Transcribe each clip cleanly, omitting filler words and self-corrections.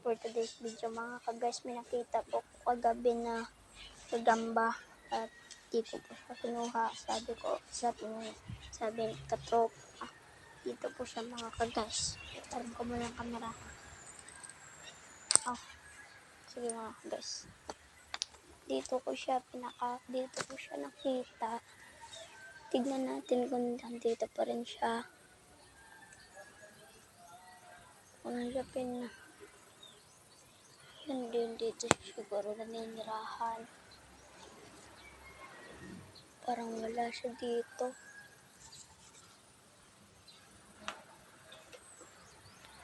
for today's video mga ka-guys, may nakita po kagabi na gagamba at di ko po siya kinuha. Sabi katropa, dito po siya mga ka-guys. Tarin ko muna ang camera. Sige mga ka-guys, dito ko siya nakita. Tignan natin kung nandito pa rin siya. Kung napin na yun din dito siguro naninirahan. Parang wala siya dito.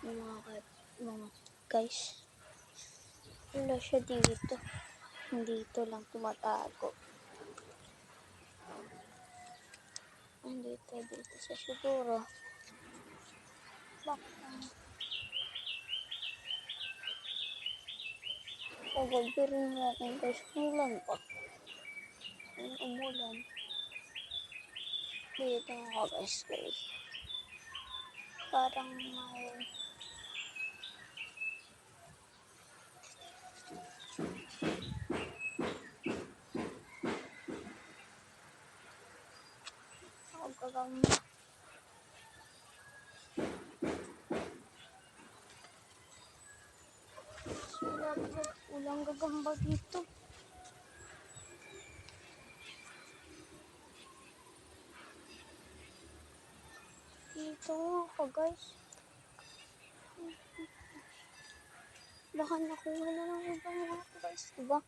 Mga guys, wala siya dito. Dito lang tumatago. Dito siya siguro. Baka kagabi rin natin guys, umulan pa. Umulan. Dito nga guys. Parang may gagamba. Walang gagamba dito. Dito ako guys. Baka nakuha na ng ibang mga guys, diba?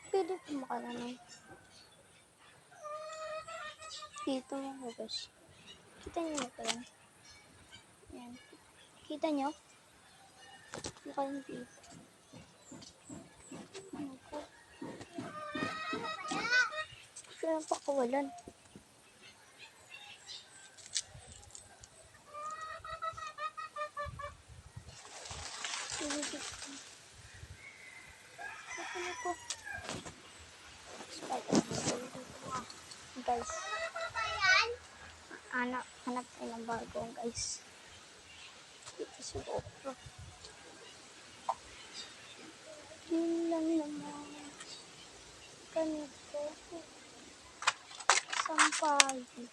Pwede po makalanay. Dito ako guys. Kita nyo ba yan? Yan. Kita nyo? Mukha yung dito. Kaya pakawalan. Guys, hanap tayo ng bago guys. Dito siguro. Yun lang naman. Ganito. Sampagi.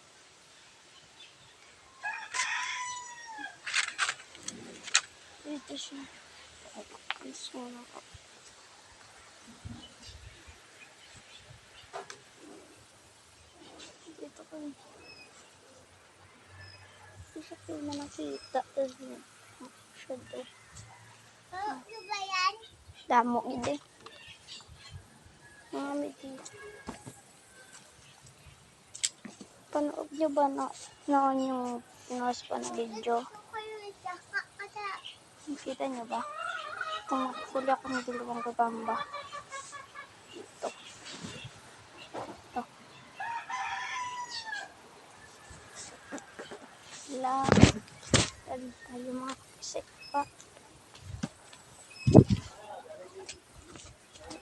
Dito siya. Gusto na ako. Dito ko. Hindi siya po na nakita. Siya do. Ano ba yan? Damo hindi. May dito. Panood nyo ba noon yung pinost pa na video? Nakita nyo ba? Kung makakuli ako ng dalawang gagamba. Ito. Lang. Dali tayo mga kapasik pa.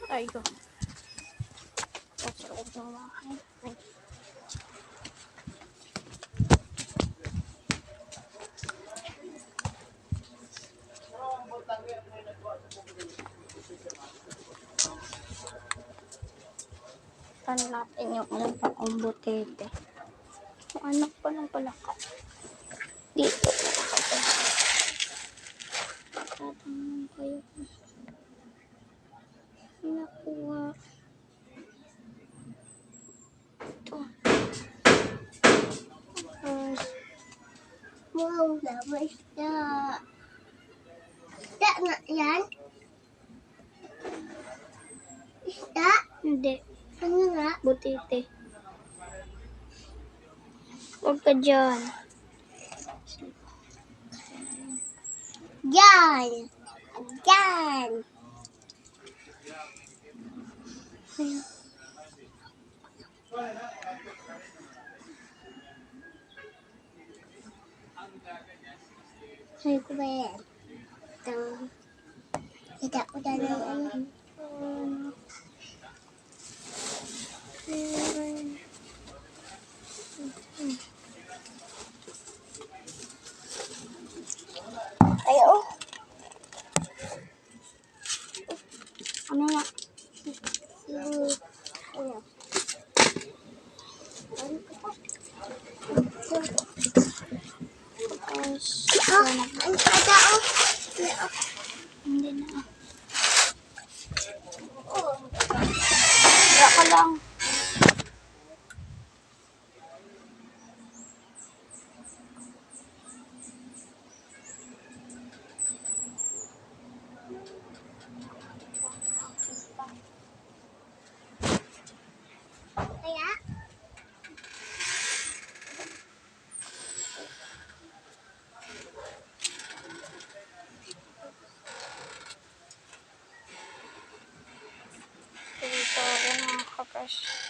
Ay ko. Sa loob ng bahay. Natin yung alam pang umbutete. Yung anak pa ng palaka. Dito. Tatanong kayo. Nakuha. Ito. Wow, labas na. Isda na yan? Isda? Hindi. Ano nga? Butete. Huwag ka dyan. Dyan! Dyan! Ay ko ba yan? Kita ko na lang. Ayo. Ada, oh. Hindi na. Wala ka lang. Kaya? Dito, mga kapash.